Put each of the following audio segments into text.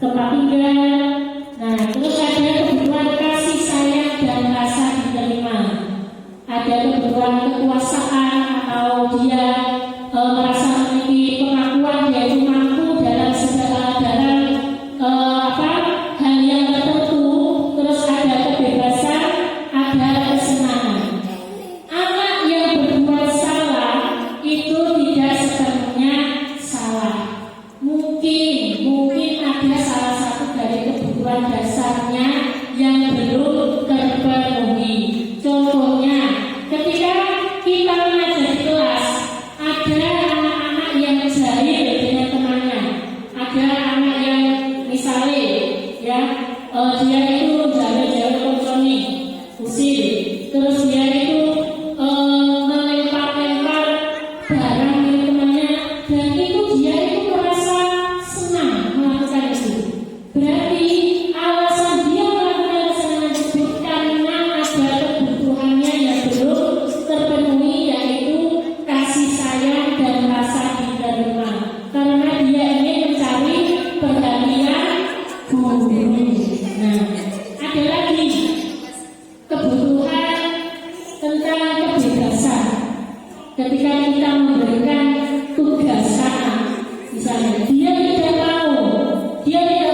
tempat tinggal. Nah, terus ada kebutuhan kasih sayang dan rasa diterima. Ada kebutuhan kekuasaan atau dia merasa memiliki pengakuan dia itu mampu dalam segala hal yang tertentu. Terus ada kebebasan, ada kesenangan. Anak yang berbuat salah itu tidak sepenuhnya salah. Mungkin ada salah satu dari kebutuhan dasarnya yang belum terpenuhi. Contohnya, ketika kita mengajar di kelas, ada anak-anak yang jahil dengan temannya. Ada anak yang misalnya dia itu jahil konconi, usil, terus dia itu melempar-lempar barang milik temannya, dan itu dia itu merasa senang melakukan itu. Berarti alasan dia melakukan kesenangan tersebut karena ada kebutuhannya yang belum terpenuhi, yaitu kasih sayang dan rasa diterima. Karena dia ingin mencari perhatian guru. Nah, ada lagi kebutuhan tentang kebebasan. Ketika kita memberikan tugas anak, misalnya dia tidak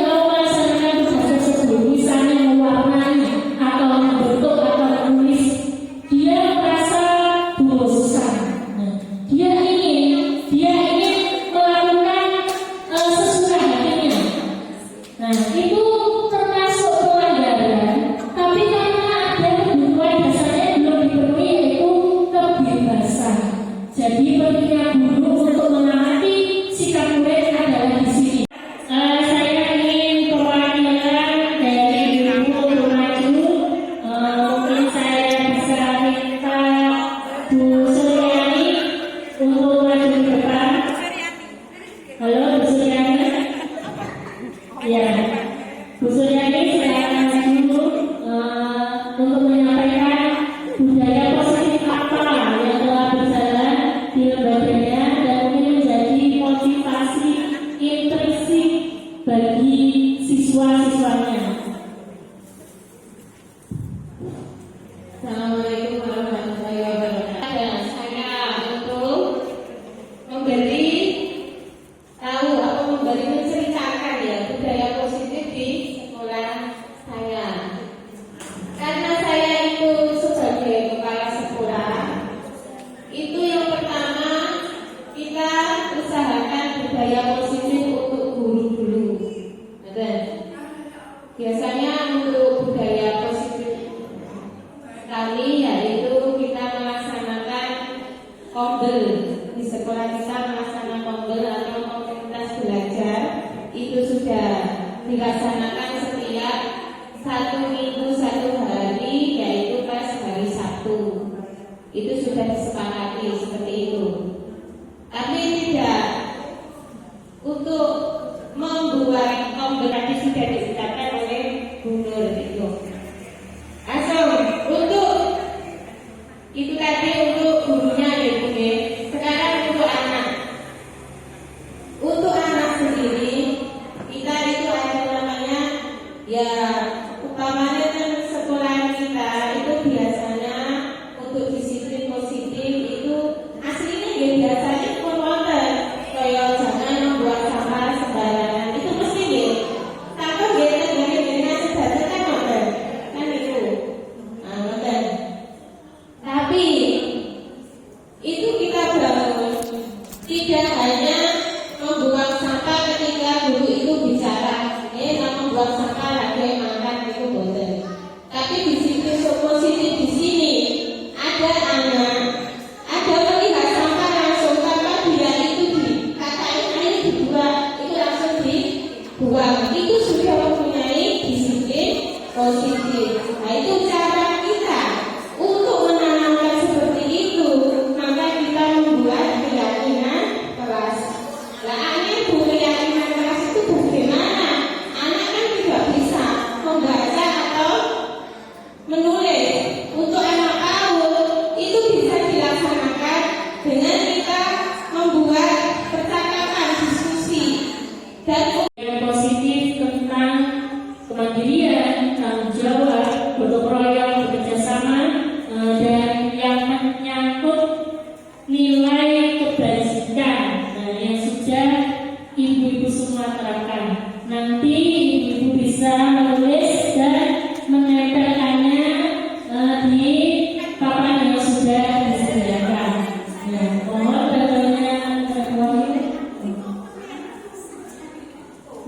mau melaksanakan tugas tersebut, misalnya mewarnai atau membentuk atau menulis, dia merasa bosan. Nah, dia ingin melakukan sesuai hatinya. Nah, itu termasuk pelanggaran, tapi karena ada kebutuhan dasarnya yang belum dipenuhi, yaitu kebebasan. Jadi pentingnya guru untuk mengamati sikap murid adalah di sini. Saya ingin perwakilan dari guru maju. Mungkin saya bisa minta Bu Suryani untuk maju ke depan. Halo Bu Suryani. Ya, Bu Suryani silakan maju untuk menyampaikan budaya positif apa yang telah berjalan di lembaganya dan mungkin menjadi motivasi intrinsik bagi siswa-siswanya. Assalamualaikum warahmatullahi wabarakatuh. Dan saya untuk memberi tahu atau menceritakan budaya positif di sekolah saya. Karena saya itu sebagai kepala sekolah, itu yang pertama kita usahakan budaya positif untuk guru dulu. Biasanya untuk budaya positif kami yaitu kita melaksanakan kongel di sekolah, kita melaksanakan kongel atau komunitas belajar. Itu sudah dilaksanakan setiap 1 minggu 1 hari, yaitu pas hari Sabtu. Itu sudah disepakati seperti itu. Tapi tidak untuk membuat kompetisi sudah ditetapkan oleh gubernur itu. Untuk itu tadi untuk gurunya ya. Sekarang untuk anak sendiri kita itu ada namanya umpamanya kan sekolah kita itu biasanya untuk disiplin positif itu aslinya biasanya konten kayak jangan membuang sampah sembarangan, itu mesti takut dari sebagai kan itu. Tapi itu kita bangun tidak hanya membuang sampah ketika guru itu bicara, membuang sampah lagi makan itu boten. Tapi disiplin positif di sini ada melihat sampah langsung tanpa dia itu dikatain ini dibuang, itu langsung dibuang. Itu sudah mempunyai disiplin positif. Nah, itu cara kita untuk menanamkan seperti itu, maka kita membuat keyakinan kelas. nilai kebajikan yang sudah ibu-ibu semua terapkan. Nanti ibu-ibu bisa menulis dan menempelkannya di papan yang sudah disediakan. Mohon datanya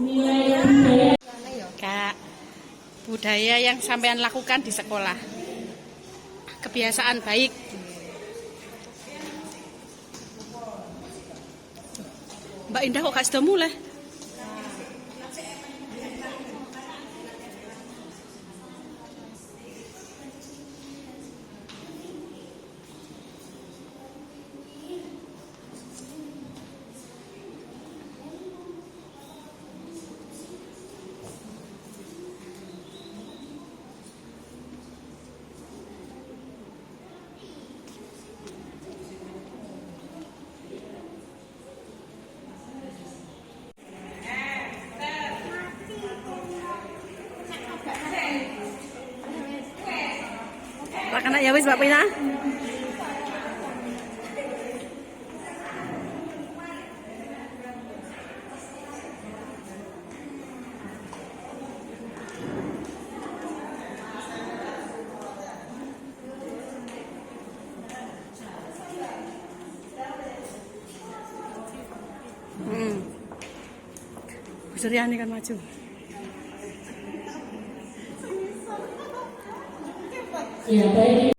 nilai budaya. Kak, budaya yang sampean lakukan di sekolah, kebiasaan baik. Mbak Indah kok gak sudah mulai? Kena ya wis Mbak Pina. Bu Suryani kan maju. Ya, baik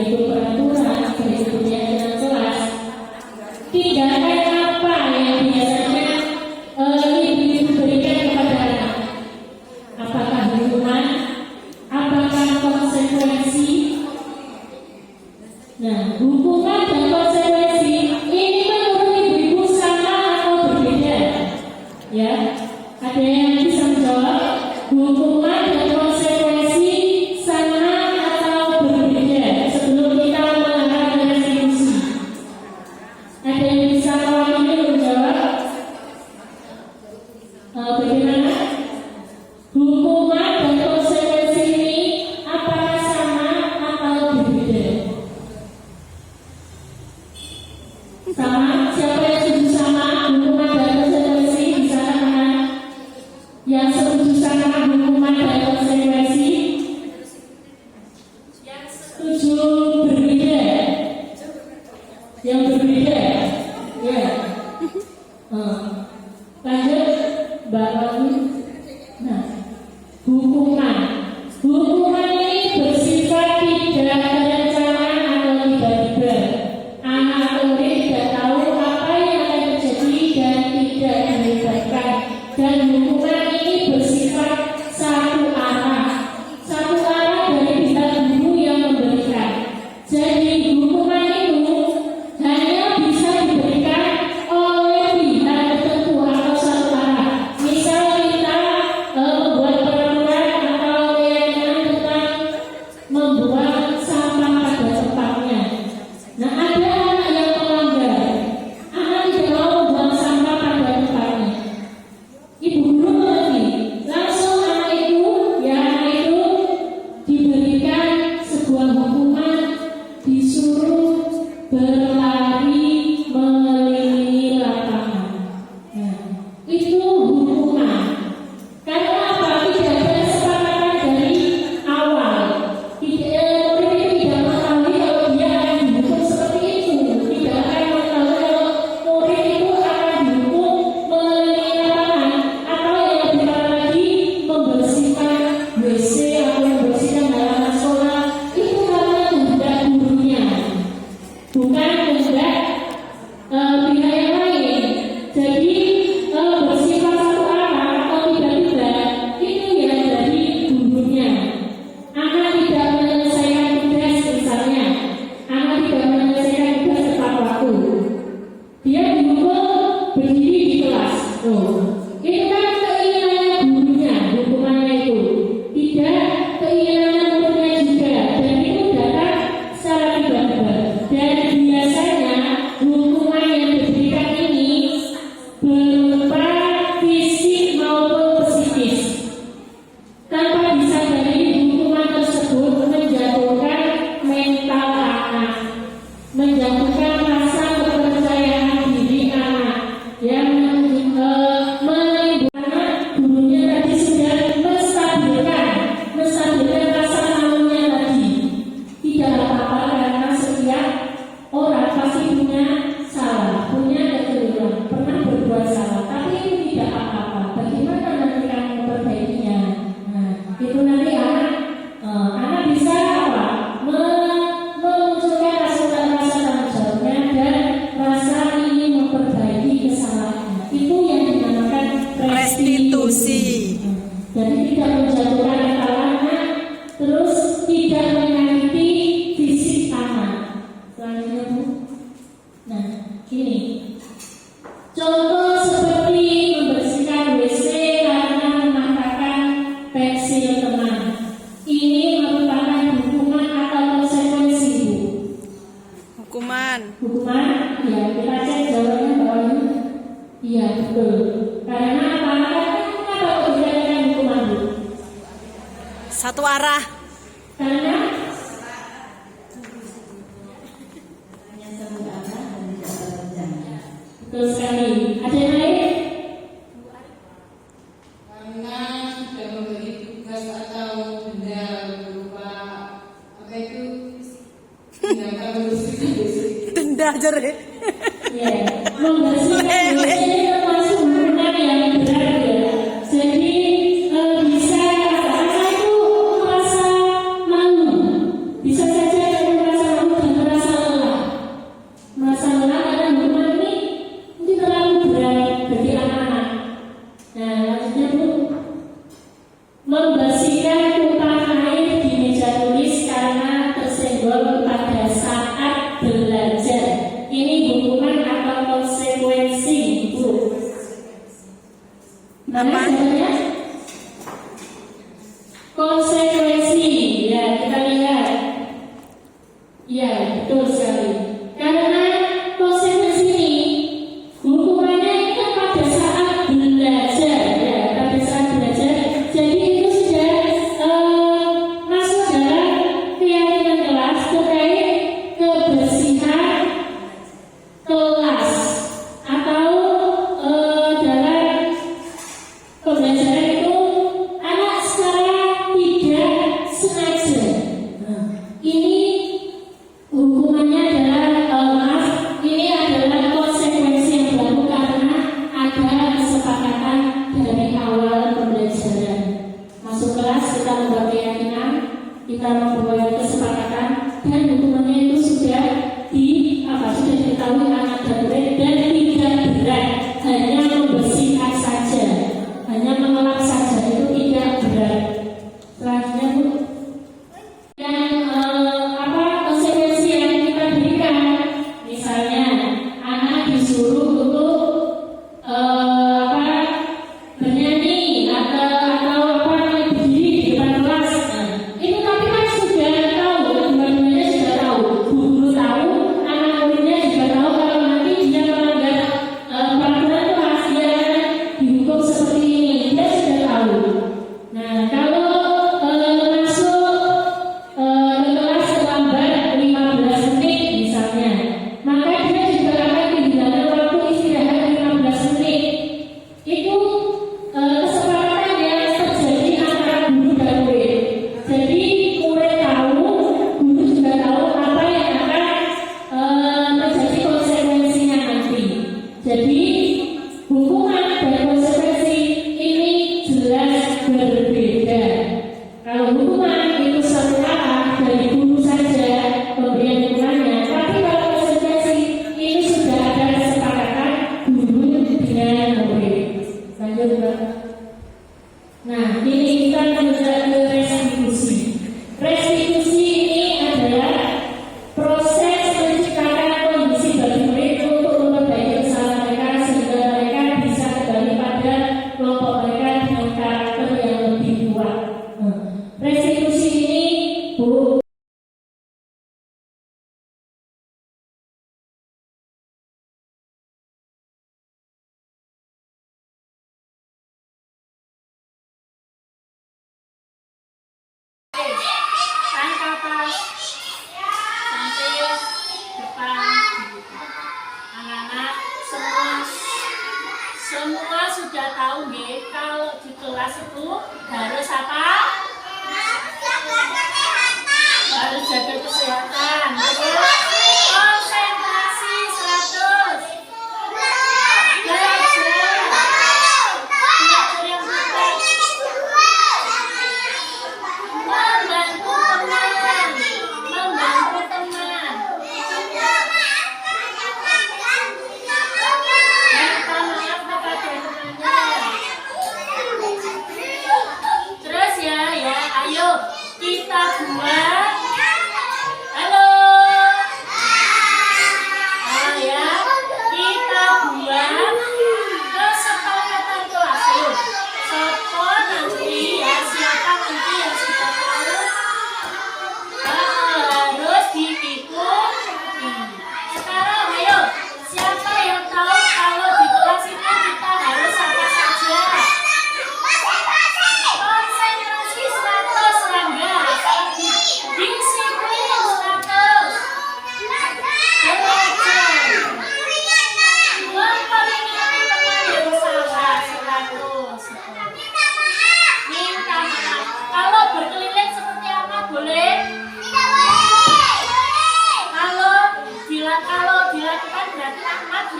itu peraturan, baik itu kegiatan kelas. Tindakan apa yang biasanya ibu berikan kepada anak? Apakah hukuman? Apakah konsekuensi? Nah, hukuman dan konsekuensi ini menurut ibu-ibu sama atau berbeda? Ya, ada yang bisa menjawab? Hukuman dan konsekuensi sama atau berbeda? Sebelum kita mengarah ke diskusi, ada yang bisa mewakili menjawab? Bagaimana? Hukuman dan konsekuensi ini apakah sama atau berbeda? Sama? Siapa yang setuju sama hukuman dan konsekuensi? Bisa tangan. Yang setuju sama hukuman dan konsekuensi? Yang setuju berbeda? Yang berbeda? Ya. Lanjut, Mbak Wati. Nah, hukuman. Hukuman ini bersifat tidak terencana atau tiba-tiba. Anak atau murid tidak tahu apa yang akan terjadi dan tidak dilibatkan. Dan hukuman ini bersifat satu arah dari pihak guru yang memberikan. Jadi hukuman itu hanya bisa diberikan oleh pihak tertentu atau satu arah. Misal kita membuat peraturan atau keyakinan tentang membuang sampah pada tempatnya. Nah, ada anak yang melanggar, anak tidak mau membuang sampah pada tempatnya. Ibu guru mengerti, langsung anak itu diberikan sebuah hukuman, disuruh berlari mengelilingi lapangan. Nah, itu hukuman. Karena apa? Tidak ada kesepakatan dari awal. Murid itu tidak mengetahui kalau dia akan dihukum seperti itu. Tidak akan mengetahui kalau murid itu akan dihukum mengelilingi lapangan atau yang lebih parah lagi membersihkan WC atau membersihkan halaman sekolah. Itu karena kehendak gurunya, bukan kehendak pihak yang lain. Jadi bersifat satu arah atau tiba-tiba itu yang dari gurunya. Anak tidak menyelesaikan tugas misalnya, anak tidak menyelesaikan tugas tepat waktu, dia dihukum berdiri di kelas. Itu kan keinginannya gurunya, hukumannya itu tidak keinginan muridnya juga, dan itu datang secara tiba-tiba. Dan biasanya hukuman yang punya salah, punya kekeliruan, pernah berbuat salah, tapi itu tidak apa-apa. Bagaimana nanti kamu memperbaikinya? Nah, itu nanti anak bisa apa? Memunculkan rasa tanggung jawabnya dan rasa ingin memperbaiki kesalahannya. Itu yang dinamakan restitusi. Jadi tidak menjatuhkan mental anak, terus tidak menyakiti fisik anak. Selanjutnya Bu. Nah, ini contoh seperti membersihkan WC karena memaksakan pensil teman. Ini merupakan hukuman atau konsekuensi Bu. Hukuman. Hukuman, ya kita cek jawabannya bawahnya. Iya betul. Karena apa? Kenapa kok dikatakan hukuman Bu? Satu arah. Karena betul sekali. Ada yang lain? Karena sudah memberi tugas atau benda berupa apa itu tindakan membersihkan WC. Denda jere. Ya, membersihkan WC termasuk hukuman yang berat ya. Jadi bisa anak itu merasa malu, bisa saja dia merasa malu dan merasa lelah. Merasa lelah karena hukuman ini mungkin terlalu berat bagi anak-anak. Nah, lanjutnya Bu, membersihkan tumpahan air di meja tulis karena tersenggol pada saat belajar. Ini hukuman atau konsekuensi Bu? Mana jawabannya? Konsekuensi. Ya, kita lihat. Ya, betul sekali. Karena konsekuensi ini hukumannya itu pada saat belajar, ya, pada saat belajar. Jadi itu sudah masuk dalam keyakinan kelas terkait kebersihan kelas atau dalam pembelajaran itu anak secara tidak sengaja. Nah, ini hukumannya adalah ini adalah konsekuensi yang berlaku karena ada kesepakatan dari awal pembelajaran. Masuk kelas kita membuat keyakinan, kita membuat kesepakatan dan hukumannya itu sudah sudah diketahui anak dan murid dan tidak berat, hanya membersihkan saja, hanya mengelap saja, itu tidak berat. Selanjutnya Bu, yang konsekuensi yang kita berikan, misalnya anak disuruh untuk bernyanyi atau berdiri di depan kelas. Nah, itu tapi kan sudah tahu, dua-duanya sudah tahu, Bu guru tahu, anak muridnya juga tahu kalau nanti dia melanggar peraturan kelas, dia akan dihukum seperti ini, dia sudah tahu. Nah, kalau masuk ke kelas terlambat 15 menit misalnya, maka dia juga akan kehilangan waktu istirahat 15 menit. Itu kesepakatan yang terjadi antara guru dan murid. Jadi murid tahu, guru juga tahu apa yang akan terjadi konsekuensinya nanti. Jadi hukuman dan konsekuensi ini jelas berbeda. Kalau hukuman itu satu arah dari guru saja pemberian hukumannya, tapi kalau konsekuensi ini sudah ada kesepakatan guru dengan murid. Lanjut Mbak. Nah, ini kita menuju ke restitusi. Restitusi ini adalah proses menciptakan kondisi bagi murid untuk memperbaiki kesalahan mereka sehingga mereka bisa kembali pada kelompok mereka dengan karakter yang lebih kuat. Restitusi ini Bu, angka pas sampai depan. Anak-anak semua sudah tahu nggih kalau di kelas itu harus apa? Harus jaga kesehatan. Terus konsentrasi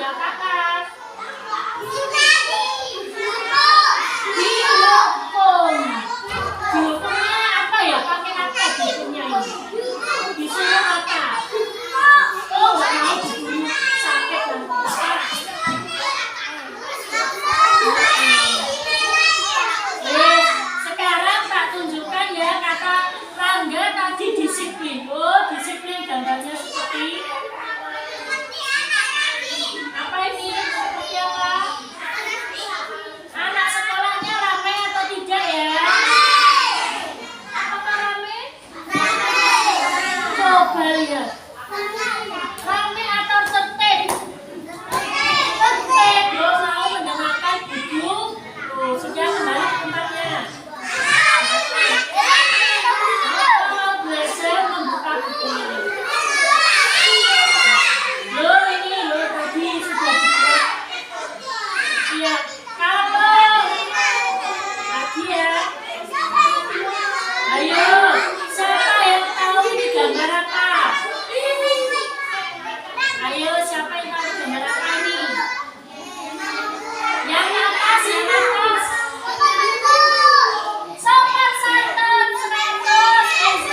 ya kakak? Dihukum. Dihukumnya apa ya? Pakai apa dihukumnya ini? Disuruh apa? Oh, nggak mau disuruh sakit nanti. Sekarang tak tunjukkan ya kata Rangga tadi disiplin. Oh, disiplin gambarnya seperti apa ini? Seperti apa? Anak sekolahnya ramai atau tidak ya? Apakah ramai? Coba lihat. Ramai atau tertib? Tertib. Lo mau mendengarkan buku? Oh, sudah kembali ke tempatnya. Atau belajar membuka buku ini. Lo ini lo tadi sudah dibuat. Iya, kalau lagi ya. Ayo, siapa yang tahu ini gambar apa? Ayo, siapa yang tahu gambar apa ini? Yang atas, yang atas. Sopan santun, 100 SD.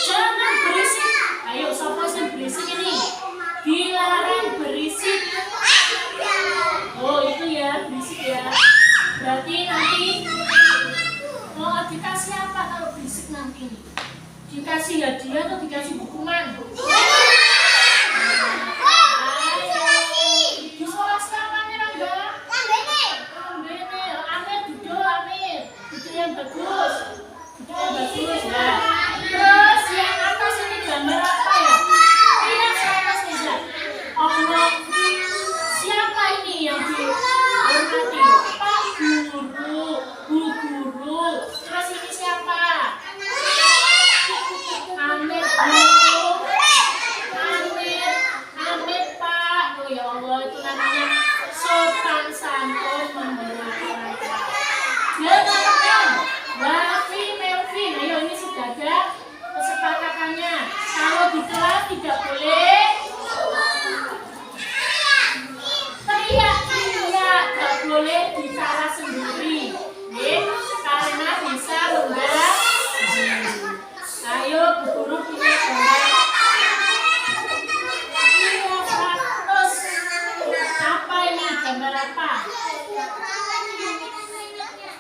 Jangan berisik. Ayo, siapa yang berisik ini? Dilarang berisik. Oh, itu ya, berisik ya. Berarti nanti mau dikasih apa kalau berisik nanti? Dikasih hadiah atau dikasih hukuman? Di sekolah siapa nih Rangga? Lambene. Amir duduk, Amir. Duduk yang bagus. Duduk yang bagus ya. Terus yang atas ini gambar apa ya? Lihat ke atas Nisa. Allah. Siapa ini yang dihormati? Pak Guru, Bu Guru. Terus ini siapa? Amir Guru. Amir Pak. Oh ya Allah, itu namanya sopan santun menghormati orang tua. Ya teman-teman, Wafi, Melvin, ayo ini sudah ada kesepakatannya. Kalau di kelas tidak boleh teriak, tidak boleh bicara sendiri, karena bisa mengganggu. Ayo, Bu Guru punya gambar. Iya, 100. Apa ini? Gambar apa?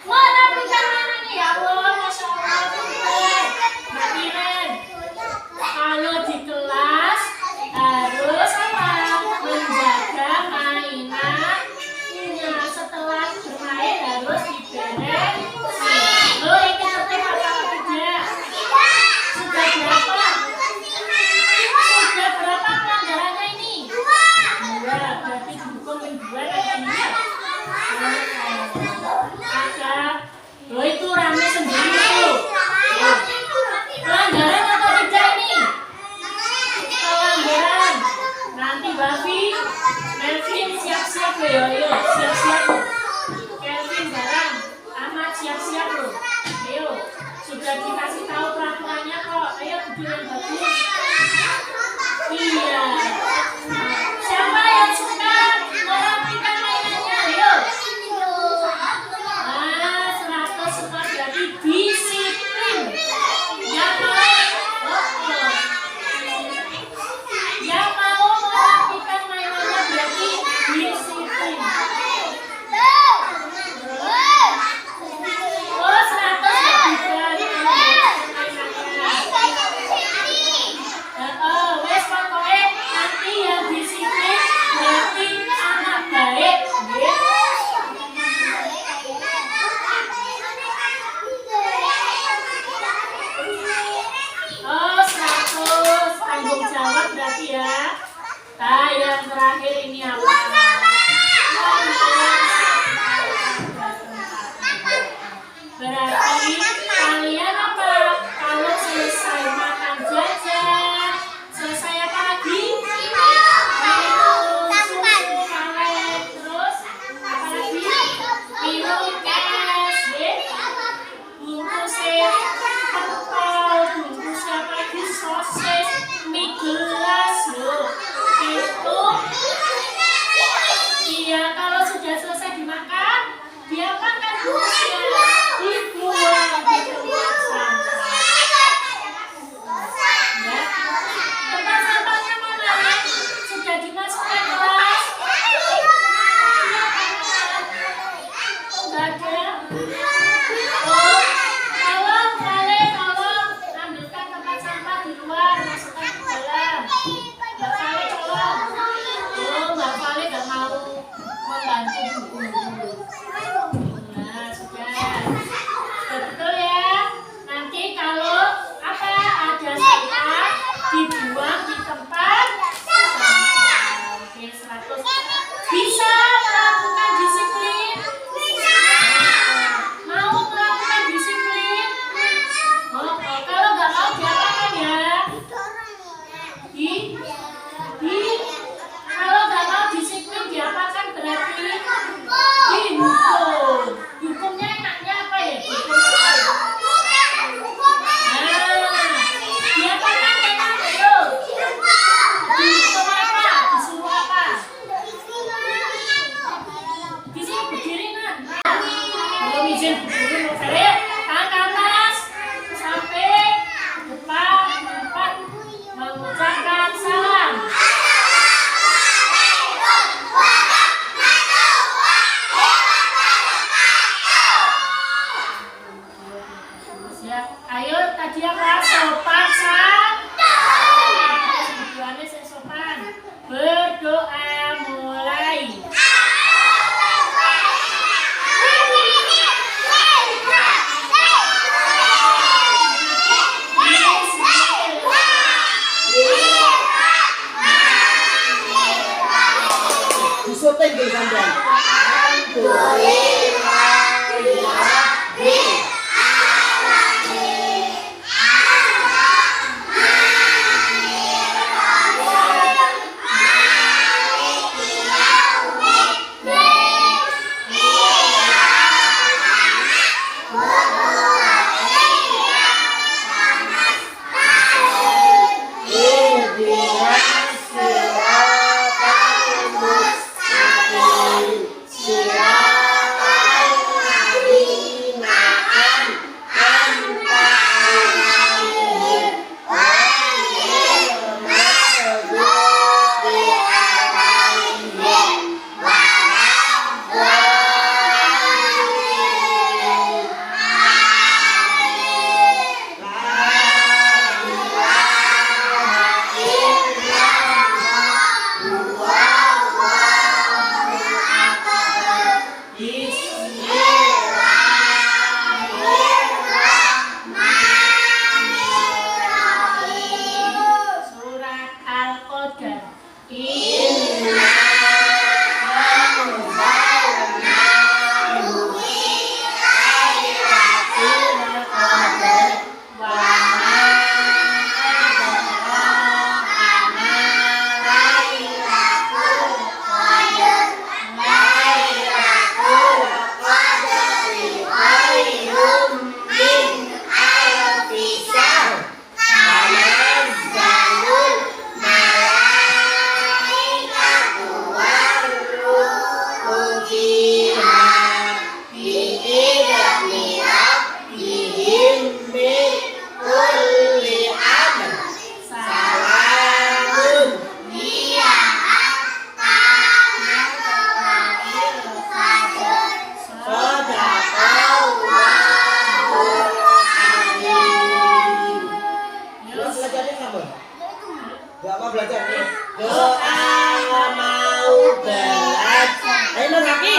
Merapikan mainannya ya Allah, Masya Allah, pintar. Mbak Iren, kalau di kelas harus apa? Menjaga mainan. Setelah bermain harus dibereskan. Oh, ini tertib apa tidak? Sudah berapa? Sudah berapa pelanggarannya ini? 2. Berarti dihukum yang 2 nantinya. Ada. Oh, itu rame sendiri tuh. Pelanggaran atau tidak ini? Pelanggaran. Nanti Bafi, Melvin siap-siap ya, ayo siap-siap. Kelvin barang, Ahmad siap-siap loh. Ayo, sudah dikasih tahu peraturannya kok. Ayo duduk yang bagus. Iya. Siapa yang suka merapikan mainannya? Ayo. 100 semua jadi disiplin. Yang mau merapikan mainannya berarti disiplin. Kalau nggak mau disiplin diapakan berarti dihukum. Hukumnya enaknya apa ya? Dihukum apa ya? Diapakan enak ayo. Dihukum apa? Disuruh apa? Di sini berdiri kan? Belum izin berdiri mau saya. Tangan ke atas sampai depan tempat mengucapkan salam. Ya, ayo tadi apa? Sopan santun. Tujuannya saya sopan. Berdoa mulai. Disuting di sampean. Surat Al-Qadar. Doa mau belajar nih. Doa mau belajar. Ayo Mas Haki.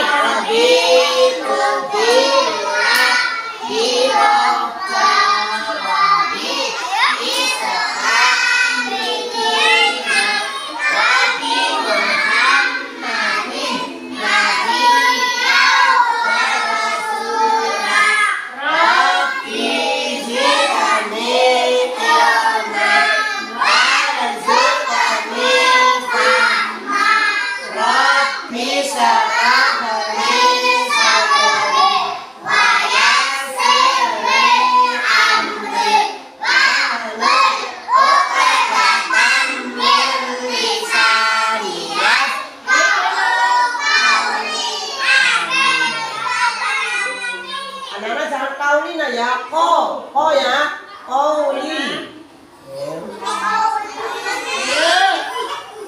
Anak-anak jangan Paulina ya, ko ya, Pauli.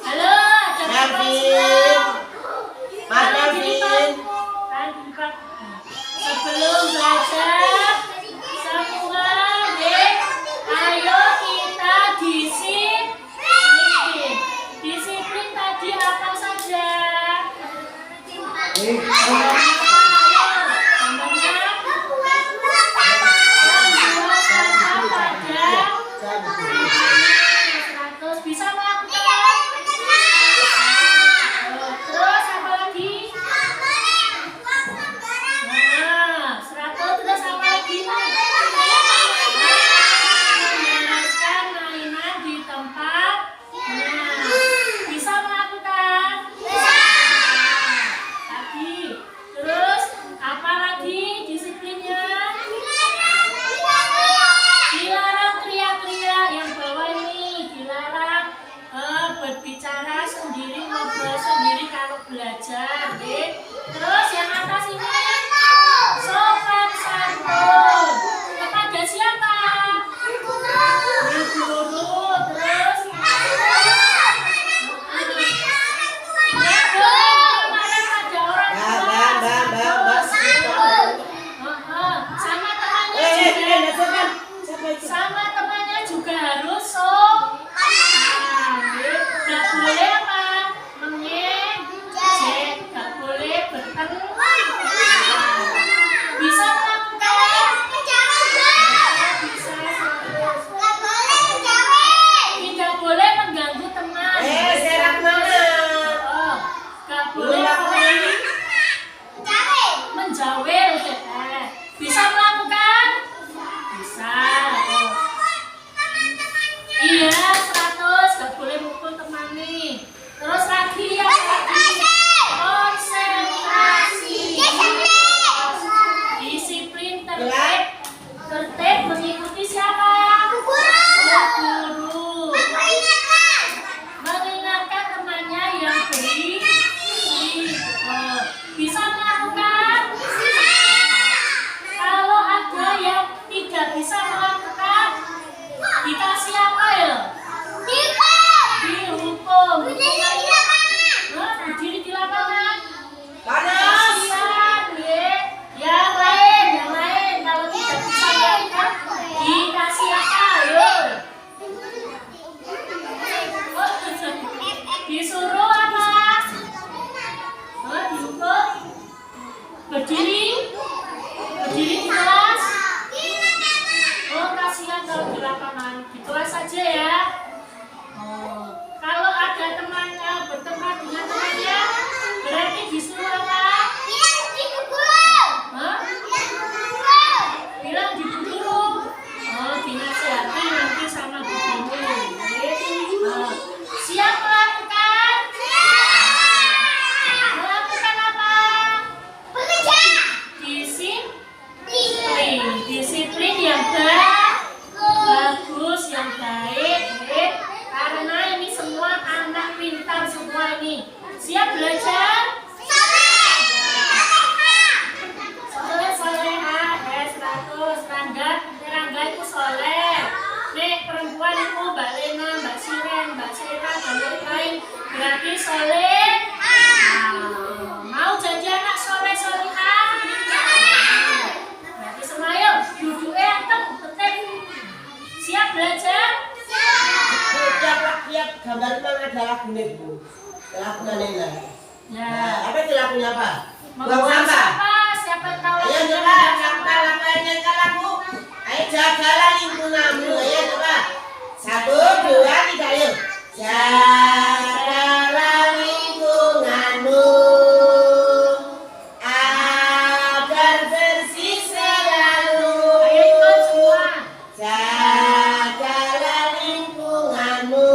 Halo, Melvin, Mas Melvin. Sebelum belajar, semua dek, ayo kita disiplin. Disiplin tadi apa saja? Bisa melakukan. Terus apa lagi? Nah, 100 terus apa lagi? Membereskan mainan di tempat. Nah, belajar, deh. Terus yang atas ini sopan santun kepada siapa? Guru. Terus nggak boleh marah pada orang tua. Sama temannya juga. Sama temannya juga harus sopan. Nggak boleh apa? Mengejek, nggak boleh bertengkar. Bisa melakukan? Bisa. Tidak boleh mengganggu teman. Serak mana? Oh, nggak boleh menjawel. Bisa melakukan? Bisa. Iya, 100. Gak boleh mukul teman nih. Terus lagi ya, konsentrasi. Disiplin tertib mengikuti siapa? Guru. Mengingatkan temannya yang berisik. Bisa melakukan? Kalau ada yang tidak bisa melakukan, dikasih apa ya? Dihukum. Berdiri di lapangan. Panas. Kasihan, deh. Yang lain. Kalau tidak bisa melakukan, dikasih apa? Ayo. Disuruh apa? Dihukum. Berdiri di kelas. Oh, kasihan kalau di lapangan. Di kelas saja ya. Oh, kalau ada temannya berteman dengan temannya, berarti disuruh apa? Hah? Bilang di guru. Oh, dinasihati nanti sama gurumu. Siap melakukan? Melakukan apa? Disiplin yang bagus, yang baik, karena ini semua anak pintar semua ini. Siap belajar? Soleha, 100. Rangga itu soleh. Nih perempuan itu Mbak Lena, Mbak Siren, Mbak Sera, dan lain-lain. Berarti soleh. Mau jadi anak soleh-soleha? Berarti semua yuk, duduknya anteng, tetep. Siap belajar? Tiap gambar memang ada lagunya Bu. Lagunya Nena. Ya. Apa itu lagunya apa? Mau Buang sampah. Siapa yang tahu Ayo lagunya? coba siapa lagu yang nyanyikan lagu? Ayo jagalah lingkunganmu. Ayo coba. 1, 2, 3 ayo. Jagalah lingkunganmu agar bersih selalu. Ayo ikut semua. Jagalah lingkunganmu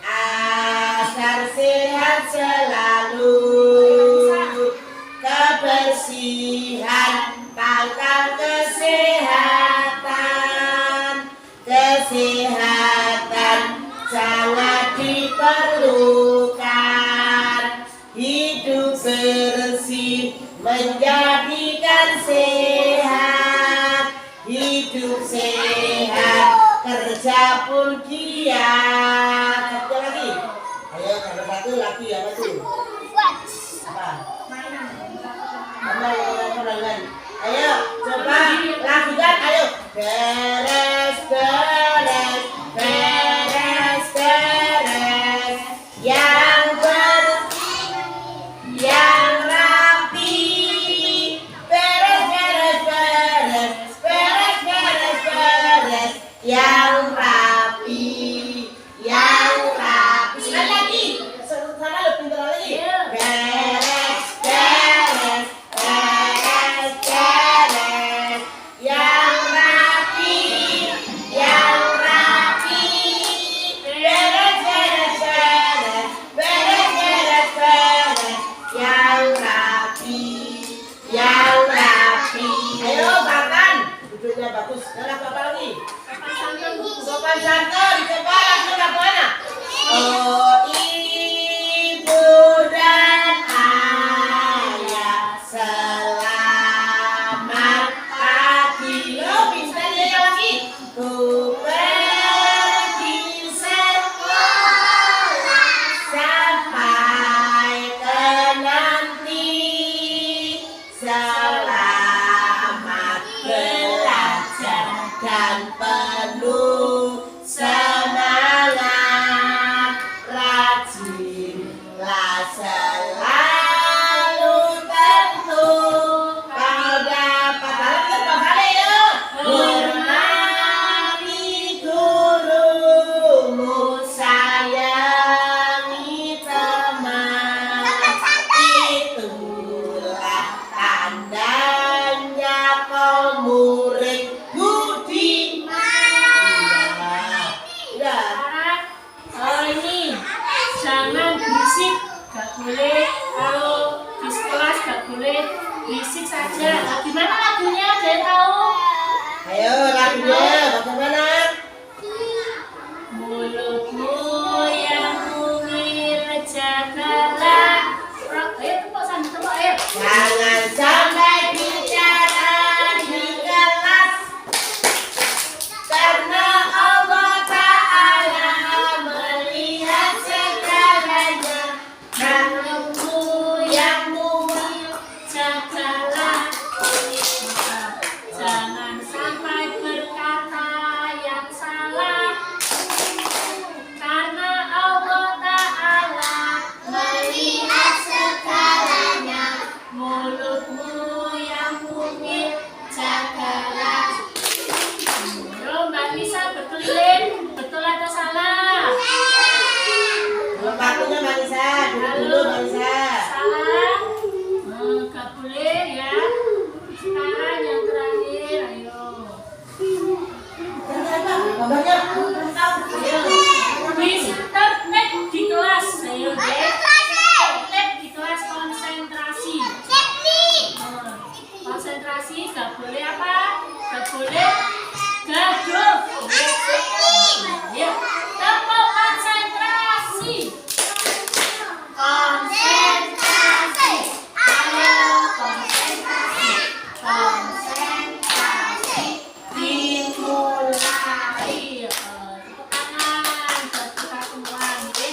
agar sehat selalu. Kebersihan pangkal kesehatan. Kesehatan sangat diperlukan. Hidup bersih menjadikan sehat. Hidup sehat, kerja pun giat. Satu lagi. Ayo, ada satu lagi apa tuh? Apa? Mainan. Ayo, coba lakukan. Ayo. Beres, beres, beres, beres. Yang bersih, yang rapi. Beres, beres, beres, beres, beres, beres. Yang rapi, yang rapi. Sekali lagi. Sana lebih pintar lagi. jangan berisik, gak boleh. Kalau di sekolah gak boleh berisik saja. Nah, gimana lagunya? Ada yang tahu? Ayo lagunya bagaimana? Mulutmu yang mungil jagalah. Ayo tepuk sambil tepuk ayo. Jangan sampai bicara di kelas, karena Allah Ta'ala melihat segalanya. Mulutmu yang mungil jagalah. Jangan sampai berkata yang salah, karena Allah Ta'ala melihat segalanya. Mulutmu yang mungil jagalah. Yo Mbak Nisa berkeliling, betul atau salah? Waktunya Mbak Nisa, dulu Mbak Nisa. Salah? Gak boleh ya. Sekarang yang terakhir, ayo. Gambarnya. Ayo. Internet di kelas, ayo deh. Internet di kelas konsentrasi. Konsentrasi gak boleh apa? Gak boleh gaduh. Ya, tepuk konsentrasi. Konsentrasi. Ayo konsentrasi. Konsentrasi. Dimulai. Tepuk tangan buat kita semua, oke?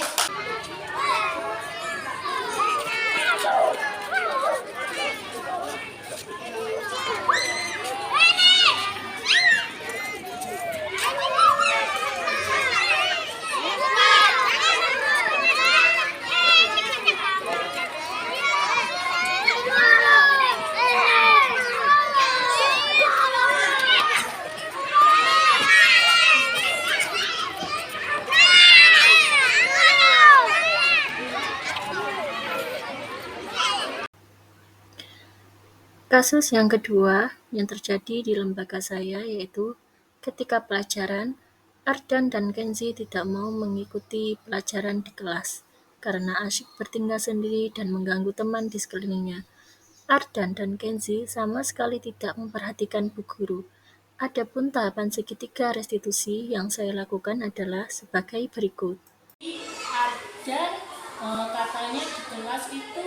Kasus yang kedua yang terjadi di lembaga saya yaitu ketika pelajaran, Ardan dan Kenzi tidak mau mengikuti pelajaran di kelas karena asyik bertingkah sendiri dan mengganggu teman di sekelilingnya. Ardan dan Kenzi sama sekali tidak memperhatikan Bu Guru. Adapun tahapan segitiga restitusi yang saya lakukan adalah sebagai berikut. Ardan katanya di kelas itu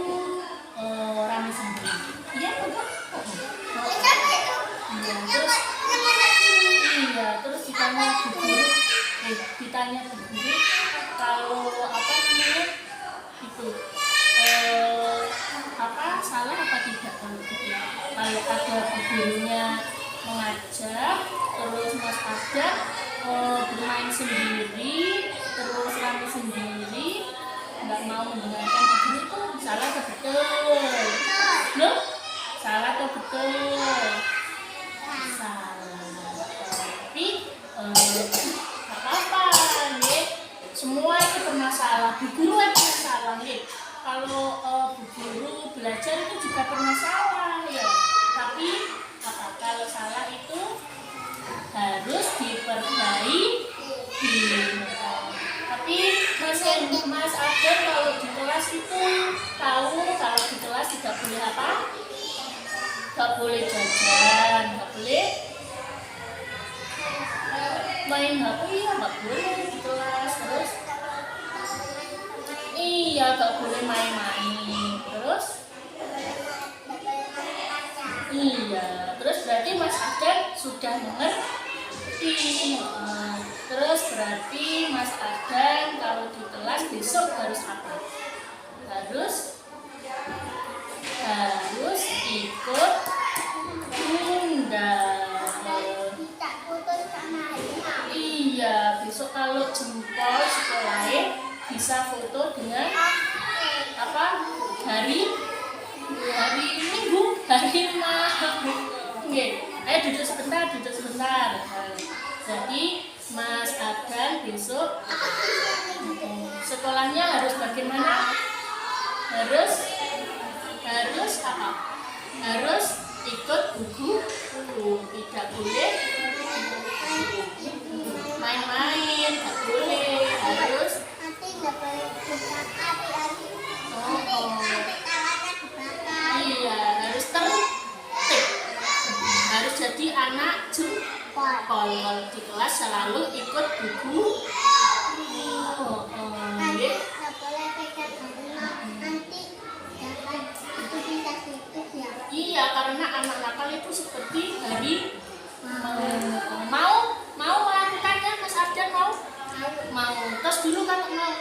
rame sendiri. Iya betul. Terus ditanya Bu Guru, kalau apa namanya itu salah apa tidak kalau gitu. Kalau ada Bu Gurunya mengajak, terus Mas Ardan bermain sendiri, terus rame sendiri, nggak mau mendengarkan Bu Guru itu salah atau betul? Loh? Salah atau betul? Salah. Tapi nggak apa-apa, ya. Semua itu bermasalah. Bu Guru ada masalah, ya. Kalau Bu Guru belajar itu juga bermasalah, ya. Tapi kalau salah itu harus diperbaiki. Tapi Mas Ardan kalau di kelas itu tahu kalau di kelas tidak boleh apa? Gak boleh jajan, gak boleh main HP, ya gak boleh di kelas. Terus iya gak boleh main-main. Terus iya, terus berarti Mas Ardan sudah mengerti. Terus berarti Mas Ardan kalau di kelas besok harus apa? Harus ikut undang. Iya, besok kalau jempol sekolahnya bisa foto dengan apa? Hari Minggu, hari Minggu. Oke, ayo duduk sebentar. Jadi Mas Ardan besok sekolahnya harus bagaimana? Harus apa? Harus ikut buku, tidak boleh main-main, tidak boleh, harus selalu ikut buku. Nggih. Nggak boleh pegang karena nanti dapat itu bisa tutup ya. Iya, karena anak nakal itu seperti hari mau melakukannya, Mas Arjan mau. Terus dulu kalau mau,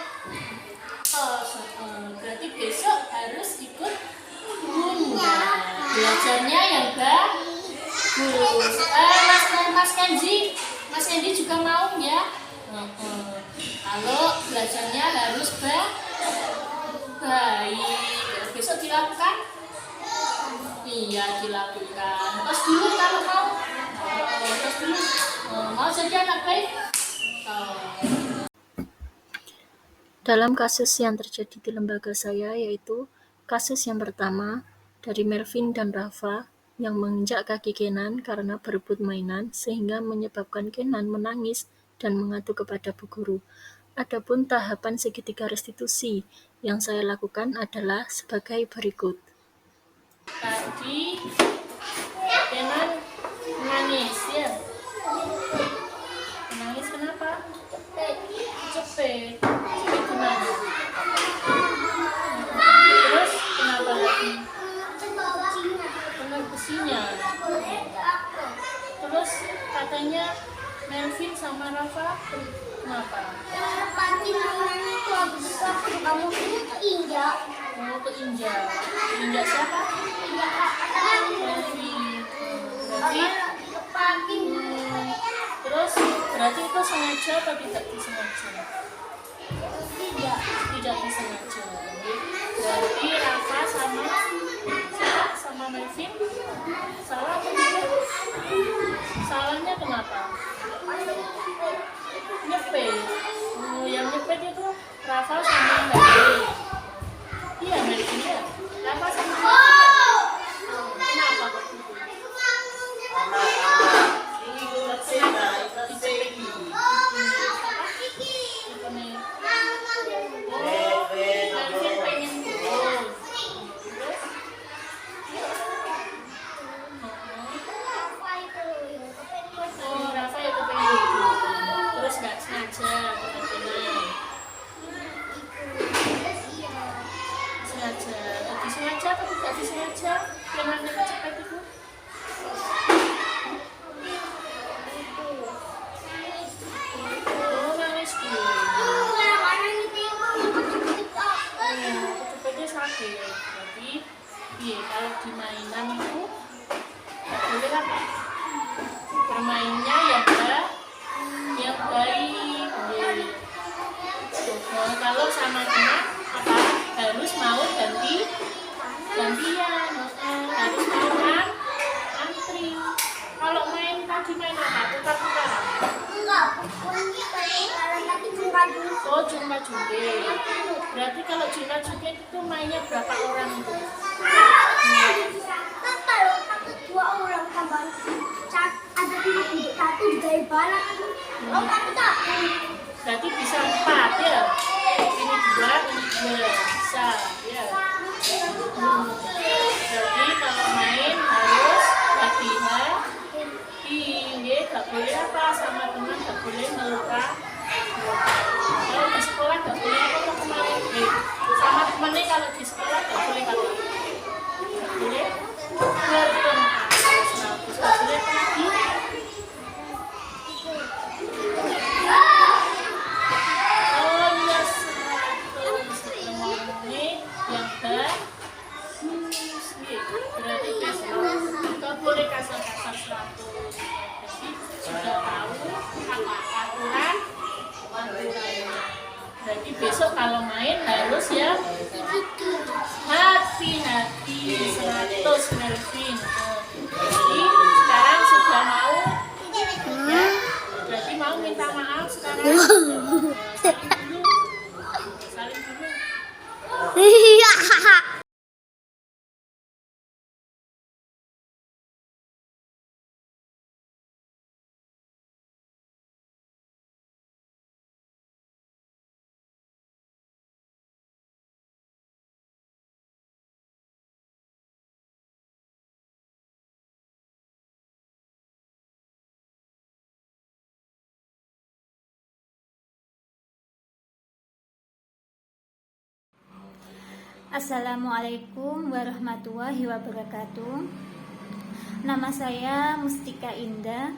berarti besok harus ikut bunda. Belajarnya yang bagus. Mas Kenzi juga mau ya. Kalau belajarnya harus baik. Besok dilakukan. Iya, dilakukan. Terus dulu kalau mau, mau jadi anak baik. Dalam kasus yang terjadi di lembaga saya, yaitu kasus yang pertama dari Melvin dan Rafa yang menginjak kaki Kenan karena berebut mainan sehingga menyebabkan Kenan menangis dan mengadu kepada Bu Guru. Adapun tahapan segitiga restitusi yang saya lakukan adalah sebagai berikut. Tadi Kenan menangis ya. Menangis kenapa? Cepet gimana? Terus kenapa lagi? Kena besinya. Terus katanya Melvin sama Rafa kenapa? Pancing mainannya itu habis itu aku kamu ini keinjak. Mau keinjak. Keinjak siapa? Melvin. Berarti Pancing. terus berarti itu sengaja atau tidak disengaja? Tidak disengaja. Berarti Rafa sama Melvin salah atau tidak? Salahnya kenapa? Nyepet. Yang nyepet itu Rafa sama Melvin. Iya, Melvin ya. Rafa sama Melvin. Kenapa kok gitu? Ini ikut sena, ikut segi. Melvin pengen gol. Oh, Rafa ya kepengen gol. Terus nggak sengaja kepengen. Sengaja. Disengaja atau tidak disengaja? Yang cepet itu? Oh, nangis dulu. Cepetnya sakit. Jadi, kalau di mainan itu nggak boleh apa? Bermainnya yang baik. Kalau sama teman apa harus mau gantian, harus mau antri. Kalau main tadi main apa? Tukar-tukaran. Enggak, pokoknya kalau tadi cuma dulu. Oh, jumpa juga. Berarti kalau jumpa juga itu mainnya berapa orang itu? Kan kalau satu dua orang tambah ada satu dari balak itu. Oh, tapi tak. Berarti bisa 4 ya? Ini 2, ini 2. Bisa ya. Jadi kalau main harus hati-hati. Gak boleh apa sama teman, gak boleh meluka. Kalau di sekolah gak boleh apa kemarin. Sama temennya kalau di sekolah gak boleh apa. Gak boleh bertengkar. Gak boleh apa lagi. Oh iya, 100. Ini yang bagus. Berarti gak boleh kasar-kasar 100. Jadi sudah tahu apa aturan. Jadi besok kalau main harus ya hati-hati 100 Melvin. Jadi sekarang sudah mau ya. Berarti mau minta maaf sekarang. Saling dulu. Iya. Assalamualaikum warahmatullahi wabarakatuh. Nama saya Mustika Indah.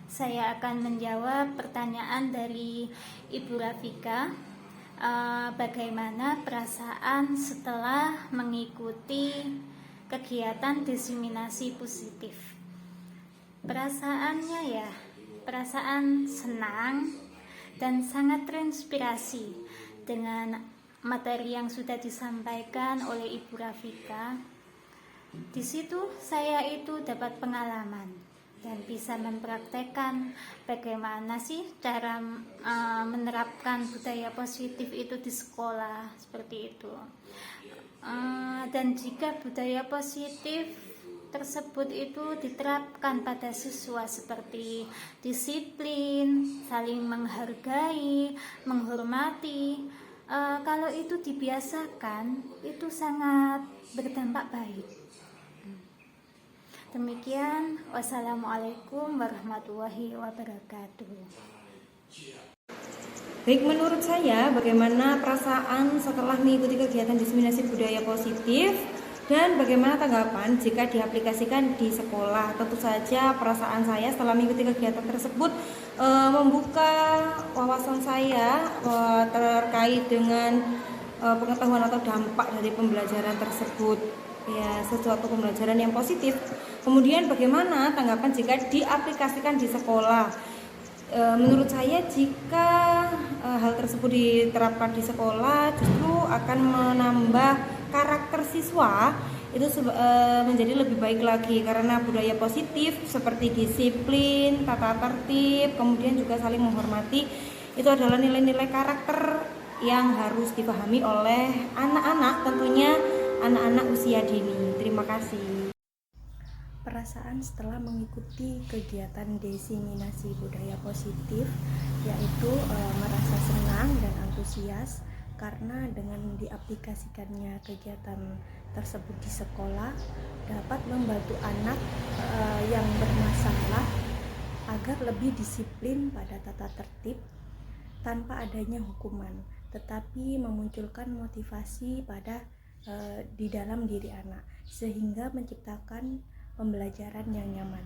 Saya akan menjawab pertanyaan dari Ibu Rafika. Bagaimana perasaan setelah mengikuti kegiatan diseminasi positif? Perasaannya ya, perasaan senang dan sangat terinspirasi dengan materi yang sudah disampaikan oleh Ibu Rafika. Di situ saya itu dapat pengalaman dan bisa mempraktekkan bagaimana sih cara menerapkan budaya positif itu di sekolah, seperti itu. Dan jika budaya positif tersebut itu diterapkan pada siswa seperti disiplin, saling menghargai, menghormati, kalau itu dibiasakan, itu sangat berdampak baik. Demikian, wassalamualaikum warahmatullahi wabarakatuh. Baik, menurut saya bagaimana perasaan setelah mengikuti kegiatan diseminasi budaya positif dan bagaimana tanggapan jika diaplikasikan di sekolah. Tentu saja perasaan saya setelah mengikuti kegiatan tersebut membuka wawasan saya terkait dengan pengetahuan atau dampak dari pembelajaran tersebut, ya, sesuatu pembelajaran yang positif. Kemudian bagaimana tanggapan jika diaplikasikan di sekolah? Menurut saya jika hal tersebut diterapkan di sekolah justru akan menambah karakter siswa itu menjadi lebih baik lagi, karena budaya positif seperti disiplin, tata tertib, kemudian juga saling menghormati, itu adalah nilai-nilai karakter yang harus dipahami oleh anak-anak, tentunya anak-anak usia dini. Terima kasih. Perasaan setelah mengikuti kegiatan diseminasi budaya positif yaitu merasa senang dan antusias karena dengan diaplikasikannya kegiatan tersebut di sekolah dapat membantu anak yang bermasalah agar lebih disiplin pada tata tertib tanpa adanya hukuman, tetapi memunculkan motivasi pada di dalam diri anak sehingga menciptakan pembelajaran yang nyaman.